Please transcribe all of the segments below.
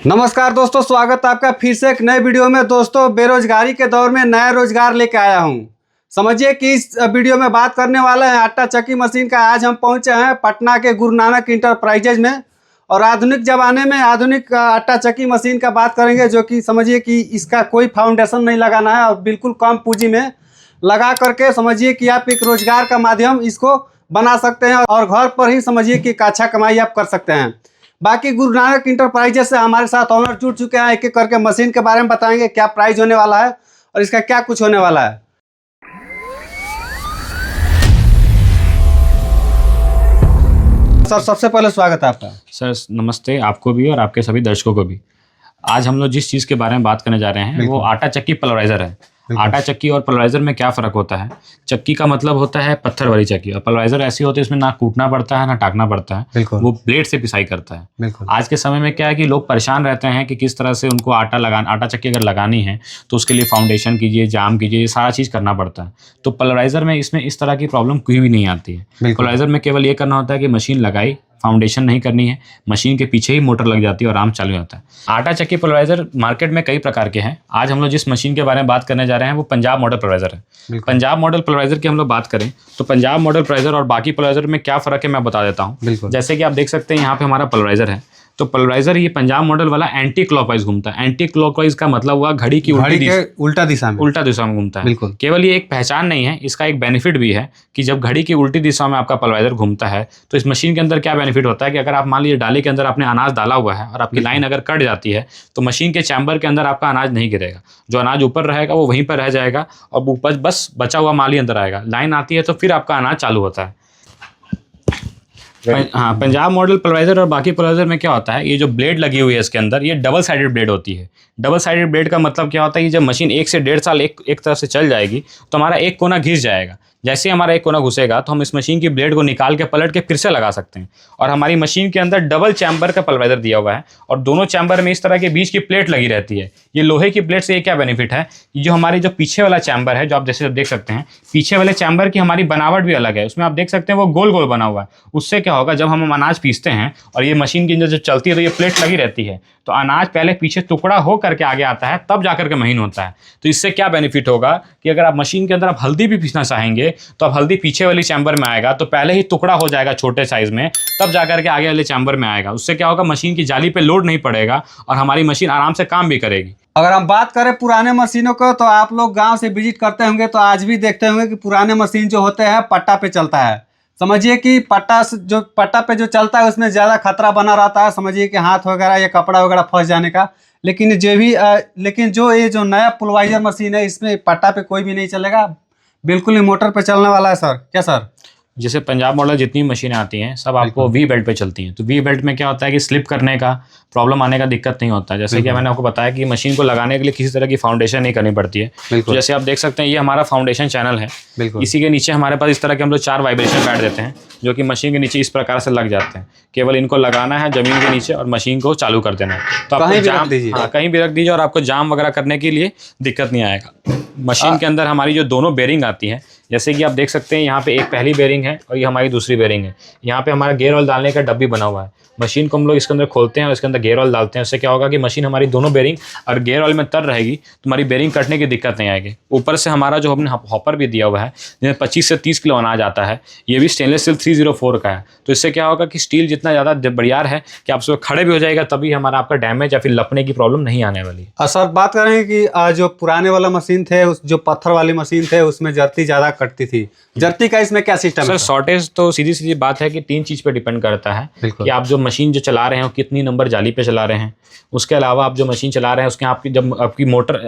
नमस्कार दोस्तों, स्वागत है आपका फिर से एक नए वीडियो में। दोस्तों, बेरोजगारी के दौर में नया रोजगार लेके आया हूँ। समझिए कि इस वीडियो में बात करने वाले हैं आटा चक्की मशीन का। आज हम पहुँचे हैं पटना के गुरु नानक इंटरप्राइजेज में और आधुनिक ज़माने में आधुनिक आटा चक्की मशीन का बात करेंगे, जो कि समझिए कि इसका कोई फाउंडेशन नहीं लगाना है और बिल्कुल कम पूंजी में लगा करके समझिए कि आप एक रोजगार का माध्यम इसको बना सकते हैं और घर पर ही समझिए कि एक अच्छा कमाई आप कर सकते हैं। बाकी गुरु नानक इंटरप्राइजेज से हमारे साथ ऑनर जुड़ चुके हैं। एक एक करके मशीन के बारे में बताएंगे, क्या प्राइस होने वाला है और इसका क्या कुछ होने वाला है। सर, सबसे पहले स्वागत है आपका। सर नमस्ते, आपको भी और आपके सभी दर्शकों को भी। आज हम लोग जिस चीज़ के बारे में बात करने जा रहे हैं वो आटा चक्की पल्वराइज़र है। आटा चक्की और पल्वराइज़र में क्या फ़र्क होता है? चक्की का मतलब होता है पत्थर वाली चक्की, और पल्वराइज़र ऐसी होती है इसमें ना कूटना पड़ता है ना टाकना पड़ता है, वो ब्लेड से पिसाई करता है। आज के समय में क्या है कि लोग परेशान रहते हैं कि किस तरह से उनको आटा चक्की अगर लगानी है तो उसके लिए फाउंडेशन कीजिए, जाम कीजिए, ये सारा चीज़ करना पड़ता है। तो पल्वराइज़र में इसमें इस तरह की प्रॉब्लम कोई भी नहीं आती है। पल्वराइज़र में केवल ये करना होता है कि मशीन लगाई, फाउंडेशन नहीं करनी है, मशीन के पीछे ही मोटर लग जाती है और आराम चालू होता है। आटा चक्की पल्वराइज़र मार्केट में कई प्रकार के हैं। आज हम लोग जिस मशीन के बारे में बात करने जा रहे हैं वो पंजाब मॉडल पल्वराइज़र है। पंजाब मॉडल पल्वराइज़र की हम लोग बात करें तो पंजाब मॉडल पल्वराइज़र और बाकी पल्वराइज़र में क्या फ़र्क है मैं बता देता हूँ। जैसे कि आप देख सकते हैं यहाँ पे हमारा पल्वराइज़र है, तो पल्वराइज़र ये पंजाब मॉडल वाला एंटी क्लॉकवाइज घूमता है। एंटी क्लॉकवाइज का मतलब हुआ घड़ी की उल्टा दिशा में घूमता है। केवल ये एक पहचान नहीं है, इसका एक बेनिफिट भी है कि जब घड़ी की उल्टी दिशा में आपका पल्वराइज़र घूमता है तो इस मशीन के अंदर क्या बेनिफिट होता है कि अगर आप मान लीजिए डाली के अंदर आपने अनाज डाला हुआ है और आपकी लाइन अगर कट जाती है तो मशीन के चैम्बर के अंदर आपका अनाज नहीं गिरेगा। जो अनाज ऊपर रहेगा वो वहीं पर रह जाएगा और ऊपर बस बचा हुआ माल ही अंदर आएगा। लाइन आती है तो फिर आपका अनाज चालू होता है। हाँ, पंजाब मॉडल पल्वराइज़र और बाकी पल्वराइज़र में क्या होता है, ये जो ब्लेड लगी हुई है इसके अंदर ये डबल साइडेड ब्लेड होती है। डबल साइडेड ब्लेड का मतलब क्या होता है कि जब मशीन 1 से 1.5 साल एक तरफ से चल जाएगी तो हमारा एक कोना घिस जाएगा। जैसे ही हमारा एक कोना घुसेगा तो हम इस मशीन की ब्लेड को निकाल के पलट के फिर से लगा सकते हैं। और हमारी मशीन के अंदर डबल चैम्बर का पल्वराइज़र दिया हुआ है और दोनों चैम्बर में इस तरह के बीच की प्लेट लगी रहती है। ये लोहे की प्लेट से ये क्या बेनिफिट है कि जो हमारी जो पीछे वाला चैम्बर है, जो आप जैसे देख सकते हैं पीछे वाले चैम्बर की हमारी बनावट भी अलग है। उसमें आप देख सकते हैं वो गोल गोल बना हुआ है। उससे क्या होगा, जब हम अनाज पीसते हैं और ये मशीन की जब चलती है तो ये प्लेट लगी रहती है, तो अनाज पहले पीछे टुकड़ा हो करके आगे आता है तब जाकर के महीन होता है। तो इससे क्या बेनिफिट होगा कि अगर आप मशीन के अंदर आप हल्दी भी पीसना चाहेंगे तो आप हल्दी पीछे वाली चैम्बर में आएगा तो पहले ही टुकड़ा हो जाएगा छोटे साइज में, तब जाकर के आगे वाले चैम्बर में आएगा। उससे क्या होगा, मशीन की जाली पे लोड नहीं पड़ेगा और हमारी मशीन आराम से काम भी करेगी। अगर हम बात करें पुराने मशीनों को तो आप लोग गांव से विजिट करते होंगे तो आज भी देखते होंगे कि पुराने मशीन जो होते हैं पट्टा पे चलता है। समझिए कि पट्टा पे जो चलता है उसमें ज़्यादा खतरा बना रहता है। समझिए कि हाथ वगैरह या कपड़ा वगैरह फंस जाने का। लेकिन जो ये जो नया पल्वराइज़र मशीन है इसमें पट्टा पे कोई भी नहीं चलेगा, बिल्कुल ही मोटर पे चलने वाला है। सर क्या सर? जैसे पंजाब मॉडल जितनी मशीनें आती हैं सब आपको वी बेल्ट पे चलती हैं। तो वी बेल्ट में क्या होता है कि स्लिप करने का प्रॉब्लम आने का दिक्कत नहीं होता है। जैसे कि मैंने आपको बताया कि मशीन को लगाने के लिए किसी तरह की फाउंडेशन नहीं करनी पड़ती है। तो जैसे आप देख सकते हैं ये हमारा फाउंडेशन चैनल है। इसी के नीचे हमारे पास इस तरह के हम लोग 4 वाइब्रेशन पैड देते हैं जो कि मशीन के नीचे इस प्रकार से लग जाते हैं। केवल इनको लगाना है जमीन के नीचे और मशीन को चालू कर देना है। तो आपको कहीं भी रख दीजिए और आपको जाम वगैरह करने के लिए दिक्कत नहीं आएगा। मशीन के अंदर हमारी जो दोनों बेरिंग आती है, जैसे कि आप देख सकते हैं यहाँ पे एक पहली बेरिंग है और ये हमारी दूसरी बेरिंग है। यहाँ पे हमारा गेयर ऑयल डालने का डब्बी बना हुआ है। मशीन को हम लोग इसके अंदर खोलते हैं और इसके अंदर गेयर ऑयल डालते हैं। उससे क्या होगा कि मशीन हमारी दोनों बेरिंग और गेयर ऑयल में तर रहेगी तो हमारी बेरिंग कटने की दिक्कत नहीं आएगी। ऊपर से हमारा जो हमने हॉपर भी दिया हुआ है जिसमें 25 से 30 किलो अनाज आता है, ये भी स्टेनलेस स्टील 304 का है। तो इससे क्या होगा कि स्टील जितना ज़्यादा बढ़िया है कि आप उसको खड़े भी हो जाएगा तभी हमारा आपका डैमेज या फिर लपने की प्रॉब्लम नहीं आने वाली। सर बात करें कि जो पुराने वाला मशीन थे, जो पत्थर वाली मशीन थे उसमें जर्ती ज़्यादा कटती थी। जर्ती का इसमें क्या सिस्टम है? सर शॉर्टेज तो सीधी बात है कि 3 चीज़ पे डिपेंड करता है कि आप जो मशीन जो चला रहे हैं कितनी नंबर जाली पे चला रहे हैं। उसके अलावा आप जो मशीन चला रहे हैं उसके आपकी मोटर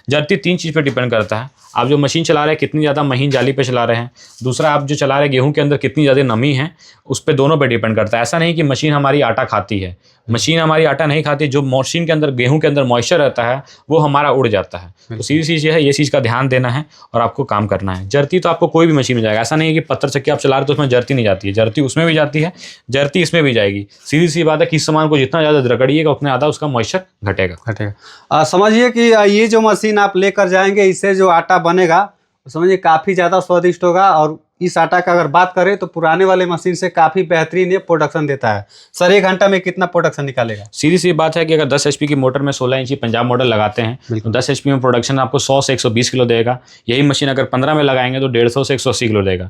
जर्ती 3 चीज़ पे डिपेंड करता है। आप जो मशीन चला रहे हैं कितनी ज़्यादा महीन जाली पे चला रहे हैं, दूसरा आप जो चला रहे हैं गेहूं के अंदर कितनी ज़्यादा नमी है, उस पे दोनों पे डिपेंड करता है। ऐसा नहीं कि मशीन हमारी आटा खाती है, मशीन हमारी आटा नहीं खाती। जो मशीन के अंदर गेहूं के अंदर मॉइस्चर रहता है वो हमारा उड़ जाता है। तो सीधी चीज़ है, ये चीज़ का ध्यान देना है और आपको काम करना है। जर्ती तो आपको कोई भी मशीन में जाएगा। ऐसा नहीं है कि पत्थर चक्की आप चला रहे तो उसमें जर्ती नहीं जाती है, जर्ती उसमें भी जाती है, जर्ती इसमें भी जाएगी। सीधी सी बात है कि इस सामान को जितना ज़्यादा रगड़िएगा उतना ज़्यादा उसका मॉइस्चर घटेगा। समझिए कि ये जो मशीन आप लेकर जाएंगे इससे जो आटा बनेगा समझिए काफ़ी ज़्यादा स्वादिष्ट होगा और इस आटा का अगर बात करें तो पुराने वाले मशीन से काफ़ी बेहतरीन ये प्रोडक्शन देता है। सर 1 घंटा में कितना प्रोडक्शन निकालेगा? सीधी सी बात है कि अगर 10 HP की मोटर में 16 इंची पंजाब मॉडल लगाते हैं तो 10 HP में प्रोडक्शन आपको 100 से 120 किलो देगा। यही मशीन अगर 15 में लगाएंगे तो 150 से 180 किलो देगा।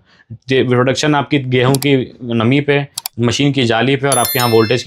प्रोडक्शन आपकी गेहूं की नमी पे, मशीन की जाली पे और आपके यहाँ वोल्टेज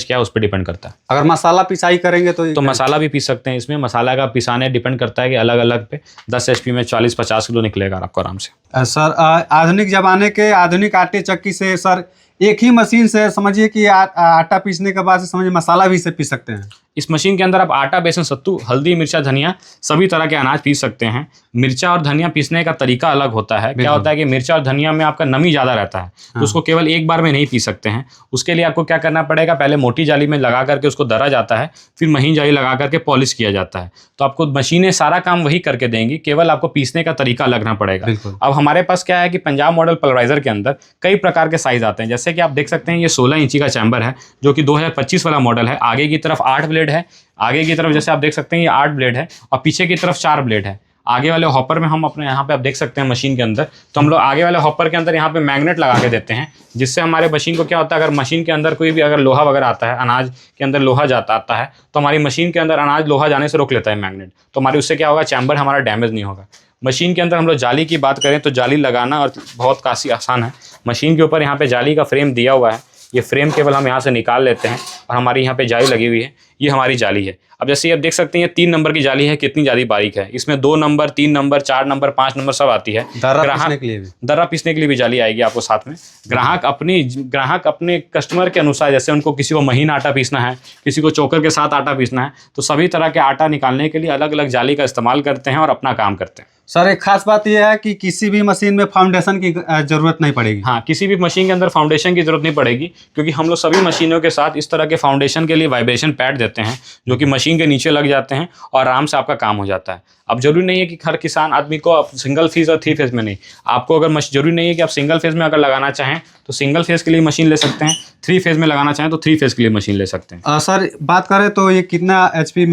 क्या है उस पर डिपेंड करता है। अगर मसाला पिसाई करेंगे तो मसाला भी पीस सकते हैं। इसमें मसाला का पिसाने डिपेंड करता है कि अलग अलग पे 10 HP में 40-50 किलो निकलेगा आपको आराम से। सर आधुनिक ज़माने के आधुनिक आटे चक्की से सर एक ही मशीन से समझिए कि आटा पीसने के बाद से समझिए मसाला भी इसे पीस सकते हैं। इस मशीन के अंदर आप आटा, बेसन, सत्तू, हल्दी, मिर्चा, धनिया सभी तरह के अनाज पीस सकते हैं। मिर्चा और धनिया पीसने का तरीका अलग होता है। क्या होता है कि मिर्चा और धनिया में आपका नमी ज़्यादा रहता है तो उसको केवल एक बार में नहीं पीस सकते हैं। उसके लिए आपको क्या करना पड़ेगा, पहले मोटी जाली में लगा करके उसको दरा जाता है, फिर महीन जाली लगा करके पॉलिश किया जाता है। तो आपको मशीनें सारा काम वही करके देंगी, केवल आपको पीसने का तरीका लगना पड़ेगा। अब हमारे पास क्या है कि पंजाब मॉडल पल्वराइजर के अंदर कई प्रकार के साइज आते हैं। जैसे कि आप देख सकते हैं ये 16 इंची का चैम्बर है जो कि 2025 वाला मॉडल है। आगे की तरफ 8 ब्लेड है, आगे की तरफ जैसे आप देख सकते हैं ये 8 ब्लेड है और पीछे की तरफ 4 ब्लेड है। आगे वाले हॉपर में हम अपने यहाँ पे आप देख सकते हैं मशीन के अंदर, तो हम लोग आगे वाले हॉपर के अंदर यहाँ पे मैग्नेट लगा के देते हैं, जिससे हमारे मशीन को क्या होता है, अगर मशीन के अंदर कोई भी अगर लोहा वगैरह आता है, अनाज के अंदर लोहा आता है तो हमारी मशीन के अंदर अनाज लोहा जाने से रोक लेता है मैग्नेट। तो हमारी उससे क्या होगा, चैम्बर हमारा डैमेज नहीं होगा। मशीन के अंदर हम लोग जाली की बात करें तो जाली लगाना और बहुत काफ़ी आसान है। मशीन के ऊपर यहाँ पे जाली का फ्रेम दिया हुआ है। ये फ्रेम केवल हम यहाँ से निकाल लेते हैं और हमारी यहाँ पे जाली लगी हुई है। ये हमारी जाली है। अब जैसे आप देख सकते हैं ये 3 नंबर की जाली है, कितनी ज़्यादा बारीक है। इसमें 2 नंबर, 3 नंबर, 4 नंबर, 5 नंबर सब आती है। दर्रा पीसने के लिए भी जाली आएगी आपको साथ में। ग्राहक अपने कस्टमर के अनुसार, जैसे उनको किसी को महीन आटा पीसना है, किसी को चोकर के साथ आटा पीसना है, तो सभी तरह के आटा निकालने के लिए अलग अलग जाली का इस्तेमाल करते हैं और अपना काम करते हैं। सर एक खास बात यह है कि किसी भी मशीन में फाउंडेशन की जरूरत नहीं पड़ेगी। हाँ, किसी भी मशीन के अंदर फाउंडेशन की जरूरत नहीं पड़ेगी, क्योंकि हम लोग सभी मशीनों के साथ इस तरह के फाउंडेशन के लिए वाइब्रेशन पैड देते हैं जो कि मशीन के नीचे लग जाते हैं और आराम से आपका काम हो जाता है। अब जरूरी नहीं है कि हर किसान आदमी को आप सिंगल फेज और 3 फेज में नहीं, आपको अगर जरूरी नहीं है कि आप सिंगल फेज में अगर लगाना चाहें तो सिंगल फेज के लिए मशीन ले सकते हैं, 3 फेज में लगाना चाहें तो 3 फेज के लिए मशीन ले सकते हैं। सर बात करें तो ये कितना HP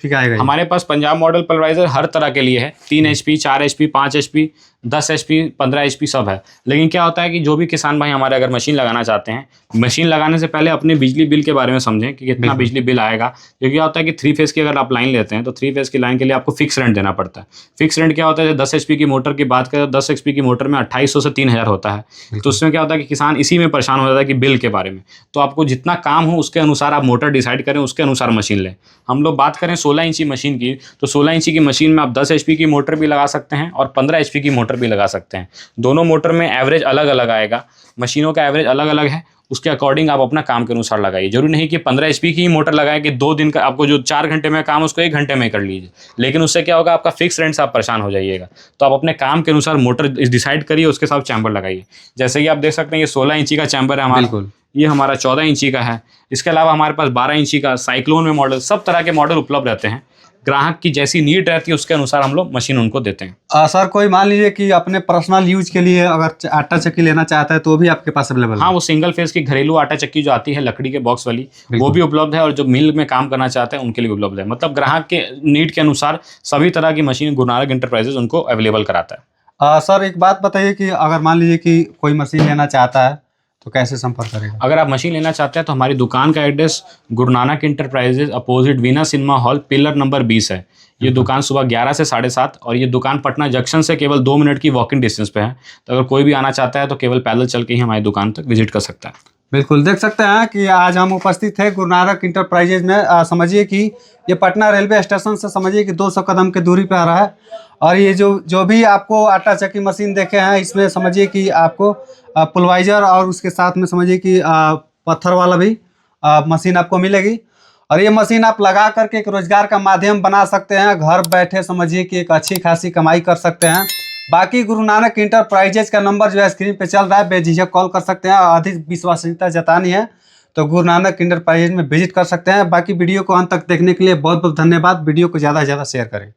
का आएगा? हमारे पास पंजाब मॉडल पल्वराइजर हर तरह के लिए है। 3 HP, 4 HP, 5 HP, 10 HP, 15 HP सब है। लेकिन क्या होता है कि जो भी किसान भाई हमारे अगर मशीन लगाना चाहते हैं, मशीन लगाने से पहले अपने बिजली बिल के बारे में समझें कि कितना बिजली बिल आएगा। क्योंकि क्या होता है कि 3 फेज की अगर आप लाइन लेते हैं तो 3 फेज की लाइन के लिए आपको फिक्स रेंट देना पड़ता है। फिक्स रेंट क्या होता है, 10 HP की मोटर की बात करें, 10 HP की मोटर में 2800 से 3000 होता है। तो उसमें क्या होता है कि किसान इसी में परेशान हो जाता है कि बिल के बारे में। तो आपको जितना काम हो उसके अनुसार आप मोटर डिसाइड करें, उसके अनुसार मशीन लें। हम लोग बात करें 16 इंची मशीन की, तो 16 इंची की मशीन में आप 10 HP की मोटर भी लगा सकते हैं और 15 HP की मोटर भी लगा सकते हैं। दोनों मोटर में एवरेज अलग अलग आएगा, मशीनों का एवरेज अलग अलग है। उसके अकॉर्डिंग आप अपना काम के अनुसार लगाइए। जरूरी नहीं कि 15 HP की ही मोटर लगाए कि 2 दिन का आपको जो 4 घंटे में काम उसको 1 घंटे में कर लीजिए। लेकिन उससे क्या होगा, आपका फिक्स रेंट से आप परेशान हो जाइएगा। तो आप अपने काम के अनुसार मोटर डिसाइड करिए, उसके साथ चैम्बर लगाइए। जैसे कि आप देख सकते हैं ये 16 इंची का चैम्बर है हमारा, ये हमारा 14 इंची का है। इसके अलावा हमारे पास 12 इंची का, साइक्लोन में मॉडल, सब तरह के मॉडल उपलब्ध रहते हैं। ग्राहक की जैसी नीड रहती है उसके अनुसार हम लोग मशीन उनको देते हैं। सर कोई मान लीजिए कि अपने पर्सनल यूज के लिए अगर आटा चक्की लेना चाहता है तो भी आपके पास अवेलेबल है? हाँ, वो सिंगल फेज की घरेलू आटा चक्की जो आती है लकड़ी के बॉक्स वाली, वो भी उपलब्ध है। और जो मिल में काम करना चाहते हैं उनके लिए उपलब्ध है। मतलब ग्राहक के नीड के अनुसार सभी तरह की मशीन गुरुनानक इंटरप्राइजेज उनको अवेलेबल कराता है। सर एक बात बताइए कि अगर मान लीजिए कि कोई मशीन लेना चाहता है तो कैसे संपर्क करेगा? अगर आप मशीन लेना चाहते हैं तो हमारी दुकान का address Guru Nanak enterprises opposite Veena cinema hall, pillar number 20 है। ये दुकान सुबह 11 से 7:30 और ये दुकान पटना जंक्शन से केवल 2 मिनट की वॉकिंग डिस्टेंस पे है। तो अगर कोई भी आना चाहता है तो केवल पैदल चल के ही हमारी दुकान तक विजिट कर सकता है। बिल्कुल, देख सकते हैं कि आज हम उपस्थित हैं गुरुनानक इंटरप्राइजेज में। समझिए कि ये पटना रेलवे स्टेशन से समझिए कि 200 कदम की दूरी पे आ रहा है। और ये जो भी आपको आटा चक्की मशीन देखे हैं, इसमें समझिए कि आपको पुलवाइजर और उसके साथ में समझिए कि पत्थर वाला भी मशीन आपको मिलेगी। और ये मशीन आप लगा करके एक रोजगार का माध्यम बना सकते हैं। घर बैठे समझिए कि एक अच्छी खासी कमाई कर सकते हैं। बाकी गुरुनानक इंटरप्राइजेज का नंबर जो है स्क्रीन पे चल रहा है, बेझिझक कॉल कर सकते हैं। अधिक विश्वसनीयता जतानी है तो गुरुनानक इंटरप्राइजेज में विजिट कर सकते हैं। बाकी वीडियो को अंत तक देखने के लिए बहुत बहुत धन्यवाद। वीडियो को ज़्यादा से ज़्यादा शेयर करें।